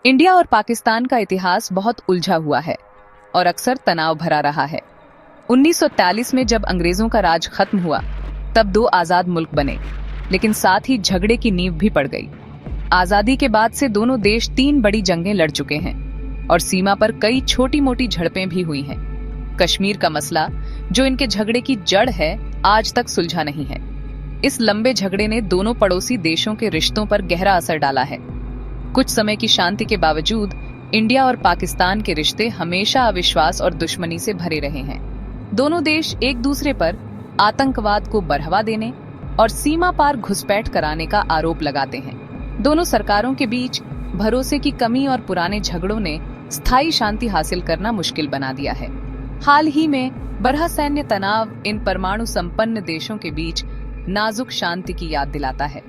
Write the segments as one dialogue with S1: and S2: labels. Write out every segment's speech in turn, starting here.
S1: India और पाकिस्तान का इतिहास बहुत उलझा हुआ है और अक्सर तनाव भरा रहा है। 1943 में जब अंग्रेजों का राज खत्म हुआ, तब दो आजाद मुल्क बने, लेकिन साथ ही झगड़े की नींव भी पड़ गई। आजादी के बाद से दोनों देश 3 बड़ी जंगें लड़ चुके हैं और सीमा पर कई छोटी मोटी झड़पें भी हुई हैं। कश्मीर का मसला, जो इनके झगड़े की जड़ है, आज तक सुलझा नहीं है। इस लंबे झगड़े ने दोनों पड़ोसी देशों के रिश्तों पर गहरा असर डाला है। कुछ समय की शांति के बावजूद इंडिया और पाकिस्तान के रिश्ते हमेशा अविश्वास और दुश्मनी से भरे रहे हैं। दोनों देश एक दूसरे पर आतंकवाद को बढ़ावा देने और सीमा पार घुसपैठ कराने का आरोप लगाते हैं। दोनों सरकारों के बीच भरोसे की कमी और पुराने झगड़ों ने स्थायी शांति हासिल करना मुश्किल बना दिया है। हाल ही में बढ़ा सैन्य तनाव इन परमाणु संपन्न देशों के बीच नाजुक शांति की याद दिलाता है।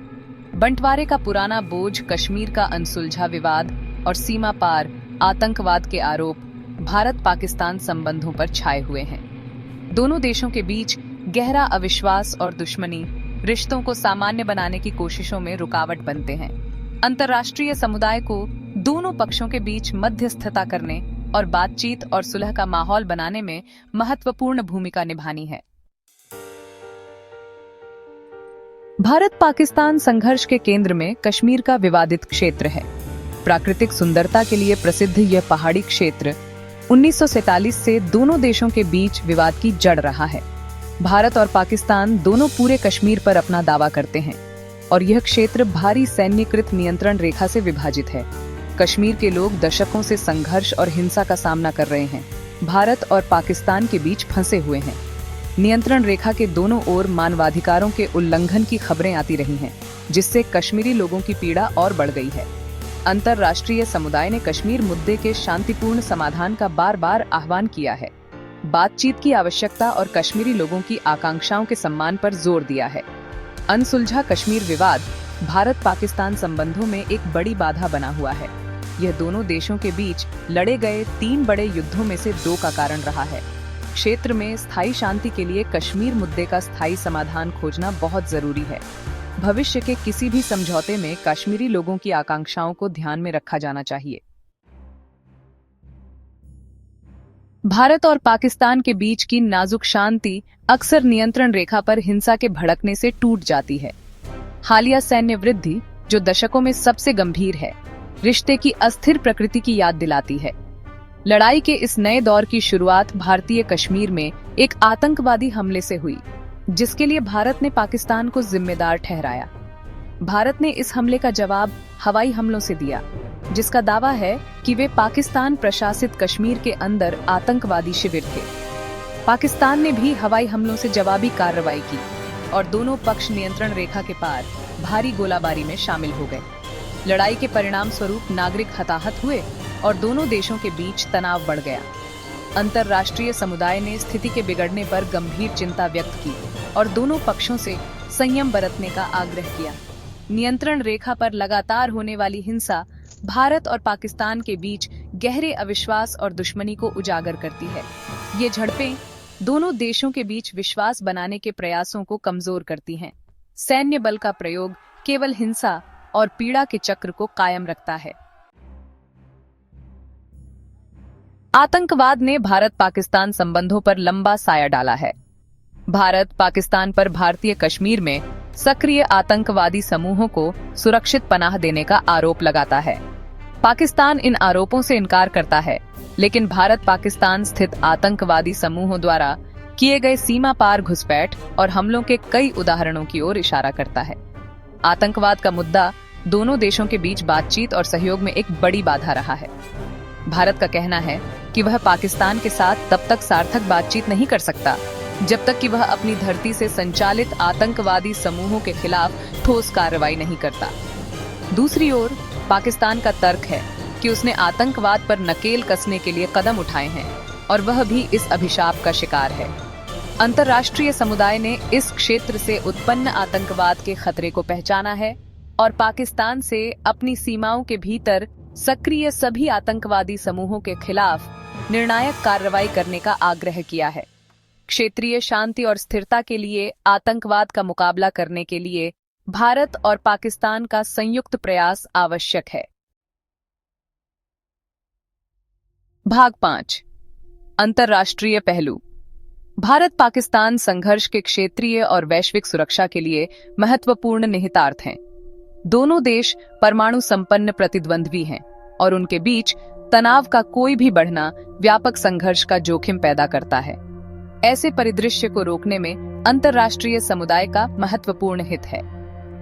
S1: बंटवारे का पुराना बोझ, कश्मीर का अनसुलझा विवाद और सीमा पार आतंकवाद के आरोप भारत पाकिस्तान संबंधों पर छाए हुए हैं। दोनों देशों के बीच गहरा अविश्वास और दुश्मनी रिश्तों को सामान्य बनाने की कोशिशों में रुकावट बनते हैं। अंतर्राष्ट्रीय समुदाय को दोनों पक्षों के बीच मध्यस्थता करने और बातचीत और सुलह का माहौल बनाने में महत्वपूर्ण भूमिका निभानी है। भारत पाकिस्तान संघर्ष के केंद्र में कश्मीर का विवादित क्षेत्र है। प्राकृतिक सुंदरता के लिए प्रसिद्ध यह पहाड़ी क्षेत्र 1947 से दोनों देशों के बीच विवाद की जड़ रहा है। भारत और पाकिस्तान दोनों पूरे कश्मीर पर अपना दावा करते हैं और यह क्षेत्र भारी सैन्यकृत नियंत्रण रेखा से विभाजित है। कश्मीर के लोग दशकों से संघर्ष और हिंसा का सामना कर रहे हैं। भारत और पाकिस्तान के बीच फंसे हुए हैं। नियंत्रण रेखा के दोनों ओर मानवाधिकारों के उल्लंघन की खबरें आती रही हैं, जिससे कश्मीरी लोगों की पीड़ा और बढ़ गई है। अंतर्राष्ट्रीय समुदाय ने कश्मीर मुद्दे के शांतिपूर्ण समाधान का बार-बार आह्वान किया है, बातचीत की आवश्यकता और कश्मीरी लोगों की आकांक्षाओं के सम्मान पर जोर दिया है। अनसुलझा कश्मीर विवाद भारत पाकिस्तान संबंधों में एक बड़ी बाधा बना हुआ है। यह दोनों देशों के बीच लड़े गए 3 बड़े युद्धों में से 2 का कारण रहा है। क्षेत्र में स्थायी शांति के लिए कश्मीर मुद्दे का स्थायी समाधान खोजना बहुत जरूरी है। भविष्य के किसी भी समझौते में कश्मीरी लोगों की आकांक्षाओं को ध्यान में रखा जाना चाहिए। भारत और पाकिस्तान के बीच की नाजुक शांति अक्सर नियंत्रण रेखा पर हिंसा के भड़कने से टूट जाती है। हालिया सैन्य वृद्धि, जो दशकों में सबसे गंभीर है, रिश्ते की अस्थिर प्रकृति की याद दिलाती है। लड़ाई के इस नए दौर की शुरुआत भारतीय कश्मीर में एक आतंकवादी हमले से हुई, जिसके लिए भारत ने पाकिस्तान को जिम्मेदार ठहराया। भारत ने इस हमले का जवाब हवाई हमलों से दिया, जिसका दावा है कि वे पाकिस्तान प्रशासित कश्मीर के अंदर आतंकवादी शिविर थे। पाकिस्तान ने भी हवाई हमलों से जवाबी कार्रवाई की और दोनों पक्ष नियंत्रण रेखा के पार भारी गोलाबारी में शामिल हो गए। लड़ाई के परिणाम स्वरूप नागरिक हताहत हुए और दोनों देशों के बीच तनाव बढ़ गया। अंतर्राष्ट्रीय समुदाय ने स्थिति के बिगड़ने पर गंभीर चिंता व्यक्त की और दोनों पक्षों से संयम बरतने का आग्रह किया। नियंत्रण रेखा पर लगातार होने वाली हिंसा भारत और पाकिस्तान के बीच गहरे अविश्वास और दुश्मनी को उजागर करती है। ये झड़पें दोनों देशों के बीच विश्वास बनाने के प्रयासों को कमजोर करती हैं। सैन्य बल का प्रयोग केवल हिंसा और पीड़ा के चक्र को कायम रखता है। आतंकवाद ने भारत पाकिस्तान संबंधों पर लंबा साया डाला है। भारत पाकिस्तान पर भारतीय कश्मीर में सक्रिय आतंकवादी समूहों को सुरक्षित पनाह देने का आरोप लगाता है। पाकिस्तान इन आरोपों से इनकार करता है, लेकिन भारत पाकिस्तान स्थित आतंकवादी समूहों द्वारा किए गए सीमा पार घुसपैठ और हमलों के कई उदाहरणों की ओर इशारा करता है। आतंकवाद का मुद्दा दोनों देशों के बीच बातचीत और सहयोग में एक बड़ी बाधा रहा है। भारत का कहना है कि वह पाकिस्तान के साथ तब तक सार्थक बातचीत नहीं कर सकता जब तक कि वह अपनी धरती से संचालित आतंकवादी समूहों के खिलाफ ठोस कार्रवाई नहीं करता। दूसरी ओर पाकिस्तान का तर्क है कि उसने आतंकवाद पर नकेल कसने के लिए कदम उठाए हैं और वह भी इस अभिशाप का शिकार है। अंतर्राष्ट्रीय समुदाय ने इस क्षेत्र से उत्पन्न आतंकवाद के खतरे को पहचाना है और पाकिस्तान से अपनी सीमाओं के भीतर सक्रिय सभी आतंकवादी समूहों के खिलाफ निर्णायक कार्रवाई करने का आग्रह किया है। क्षेत्रीय शांति और स्थिरता के लिए आतंकवाद का मुकाबला करने के लिए भारत और पाकिस्तान का संयुक्त प्रयास आवश्यक है। भाग 5 अंतर्राष्ट्रीय पहलू। भारत पाकिस्तान संघर्ष के क्षेत्रीय और वैश्विक सुरक्षा के लिए महत्वपूर्ण निहितार्थ हैं। दोनों देश परमाणु संपन्न प्रतिद्वंद्वी हैं और उनके बीच तनाव का कोई भी बढ़ना व्यापक संघर्ष का जोखिम पैदा करता है। ऐसे परिदृश्य को रोकने में अंतर्राष्ट्रीय समुदाय का महत्वपूर्ण हित है।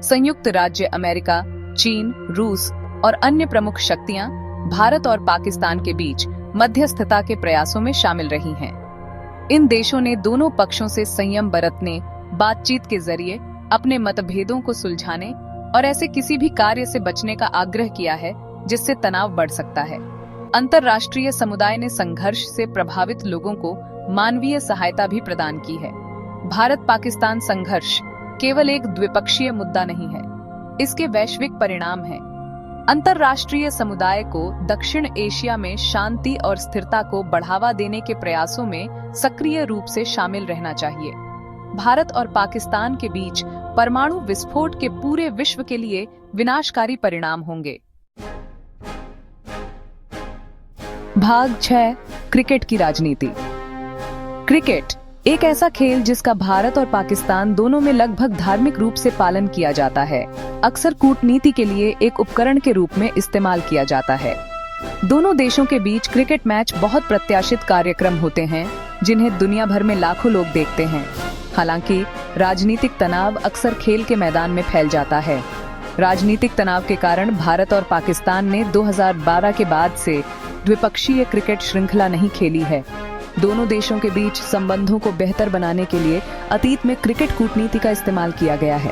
S1: संयुक्त राज्य अमेरिका, चीन, रूस और अन्य प्रमुख शक्तियां भारत और पाकिस्तान के बीच मध्यस्थता के प्रयासों में शामिल रही हैं। इन देशों ने दोनों पक्षों से संयम बरतने, बातचीत के जरिए अपने मतभेदों को सुलझाने और ऐसे किसी भी कार्य से बचने का आग्रह किया है जिससे तनाव बढ़ सकता है। अंतर्राष्ट्रीय समुदाय ने संघर्ष से प्रभावित लोगों को मानवीय सहायता भी प्रदान की है। भारत पाकिस्तान संघर्ष केवल एक द्विपक्षीय मुद्दा नहीं है, इसके वैश्विक परिणाम हैं। अंतर्राष्ट्रीय समुदाय को दक्षिण एशिया में शांति और स्थिरता को बढ़ावा देने के प्रयासों में सक्रिय रूप से शामिल रहना चाहिए। भारत और पाकिस्तान के बीच परमाणु विस्फोट के पूरे विश्व के लिए विनाशकारी परिणाम होंगे। भाग 6 क्रिकेट की राजनीति। क्रिकेट एक ऐसा खेल जिसका भारत और पाकिस्तान दोनों में लगभग धार्मिक रूप से पालन किया जाता है, अक्सर कूटनीति के लिए एक उपकरण के रूप में इस्तेमाल किया जाता है। दोनों देशों के बीच क्रिकेट मैच बहुत प्रत्याशित कार्यक्रम होते हैं जिन्हें दुनिया भर में लाखों लोग देखते हैं। हालांकि राजनीतिक तनाव अक्सर खेल के मैदान में फैल जाता है। राजनीतिक तनाव के कारण भारत और पाकिस्तान ने 2012 के बाद से द्विपक्षीय क्रिकेट श्रृंखला नहीं खेली है। दोनों देशों के बीच संबंधों को बेहतर बनाने के लिए अतीत में क्रिकेट कूटनीति का इस्तेमाल किया गया है।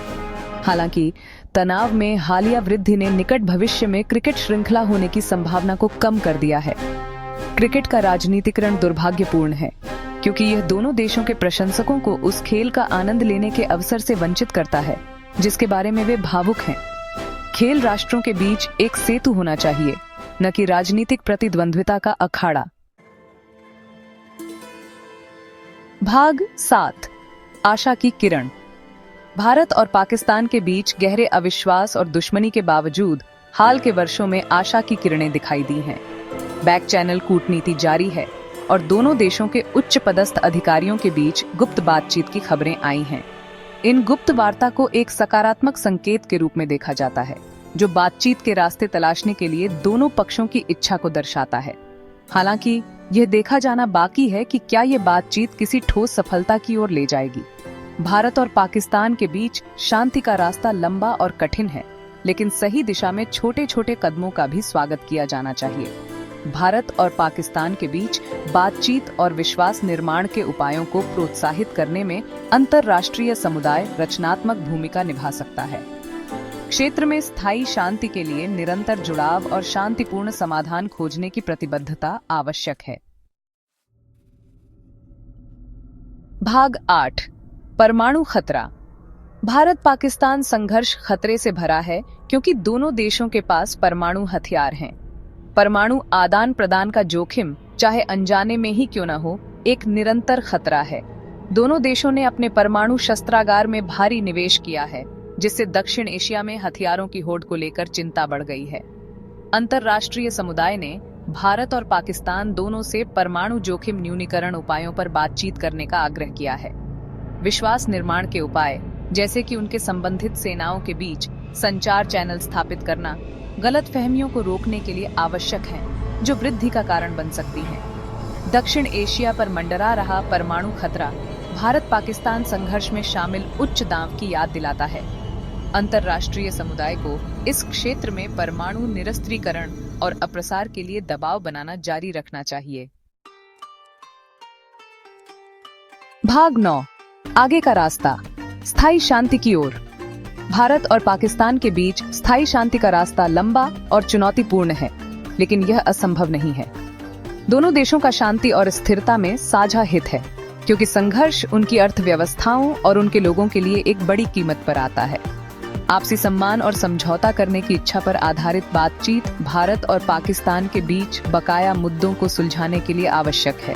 S1: हालांकि तनाव में हालिया वृद्धि ने निकट भविष्य में क्रिकेट श्रृंखला होने की संभावना को कम कर दिया है। क्रिकेट का राजनीतिकरण दुर्भाग्यपूर्ण है क्योंकि यह दोनों देशों के प्रशंसकों को उस खेल का आनंद लेने के अवसर से वंचित करता है जिसके बारे में वे भावुक हैं। खेल राष्ट्रों के बीच एक सेतु होना चाहिए, न कि राजनीतिक प्रतिद्वंद्विता का अखाड़ा। भाग 7 आशा की किरण। भारत और पाकिस्तान के बीच गहरे अविश्वास और दुश्मनी के बावजूद हाल के वर्षों में आशा की किरणें दिखाई दी हैं। बैक चैनल कूटनीति जारी है और दोनों देशों के उच्च पदस्थ अधिकारियों के बीच गुप्त बातचीत की खबरें आई हैं। इन गुप्त वार्ता को एक सकारात्मक संकेत के रूप में देखा जाता है, जो बातचीत के रास्ते तलाशने के लिए दोनों पक्षों की इच्छा को दर्शाता है। हालांकि यह देखा जाना बाकी है कि क्या ये बातचीत किसी ठोस सफलता की ओर ले जाएगी। भारत और पाकिस्तान के बीच शांति का रास्ता लंबा और कठिन है, लेकिन सही दिशा में छोटे छोटे कदमों का भी स्वागत किया जाना चाहिए। भारत और पाकिस्तान के बीच बातचीत और विश्वास निर्माण के उपायों को प्रोत्साहित करने में अंतर्राष्ट्रीय समुदाय रचनात्मक भूमिका निभा सकता है। क्षेत्र में स्थायी शांति के लिए निरंतर जुड़ाव और शांतिपूर्ण समाधान खोजने की प्रतिबद्धता आवश्यक है। भाग 8 परमाणु खतरा। भारत पाकिस्तान संघर्ष खतरे से भरा है क्योंकि दोनों देशों के पास परमाणु हथियार हैं। परमाणु आदान प्रदान का जोखिम, चाहे अनजाने में ही क्यों न हो, एक निरंतर खतरा है। दोनों देशों ने अपने परमाणु शस्त्रागार में भारी निवेश किया है, जिससे दक्षिण एशिया में हथियारों की होड़ को लेकर चिंता बढ़ गई है। अंतर्राष्ट्रीय समुदाय ने भारत और पाकिस्तान दोनों से परमाणु जोखिम न्यूनीकरण उपायों पर बातचीत करने का आग्रह किया है। विश्वास निर्माण के उपाय, जैसे कि उनके संबंधित सेनाओं के बीच संचार चैनल स्थापित करना, गलतफहमियों को रोकने के लिए आवश्यक हैं, जो वृद्धि का कारण बन सकती हैं। दक्षिण एशिया पर मंडरा रहा परमाणु खतरा भारत पाकिस्तान संघर्ष में शामिल उच्च दांव की याद दिलाता है। अंतर्राष्ट्रीय समुदाय को इस क्षेत्र में परमाणु निरस्त्रीकरण और अप्रसार के लिए दबाव बनाना जारी रखना चाहिए। भाग 9 आगे का रास्ता, स्थायी शांति की ओर। भारत और पाकिस्तान के बीच स्थायी शांति का रास्ता लंबा और चुनौतीपूर्ण है, लेकिन यह असंभव नहीं है। दोनों देशों का शांति और स्थिरता में साझा हित है, क्योंकि संघर्ष उनकी अर्थव्यवस्थाओं और उनके लोगों के लिए एक बड़ी कीमत पर आता है। आपसी सम्मान और समझौता करने की इच्छा पर आधारित बातचीत भारत और पाकिस्तान के बीच बकाया मुद्दों को सुलझाने के लिए आवश्यक है।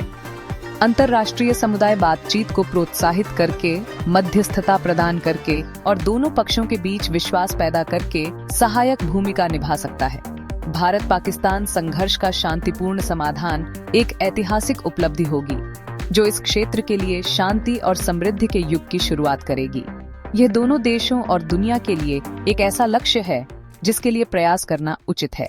S1: अंतर्राष्ट्रीय समुदाय बातचीत को प्रोत्साहित करके, मध्यस्थता प्रदान करके और दोनों पक्षों के बीच विश्वास पैदा करके सहायक भूमिका निभा सकता है। भारत पाकिस्तान संघर्ष का शांतिपूर्ण समाधान एक ऐतिहासिक उपलब्धि होगी, जो इस क्षेत्र के लिए शांति और समृद्धि के युग की शुरुआत करेगी। यह दोनों देशों और दुनिया के लिए एक ऐसा लक्ष्य है जिसके लिए प्रयास करना उचित है।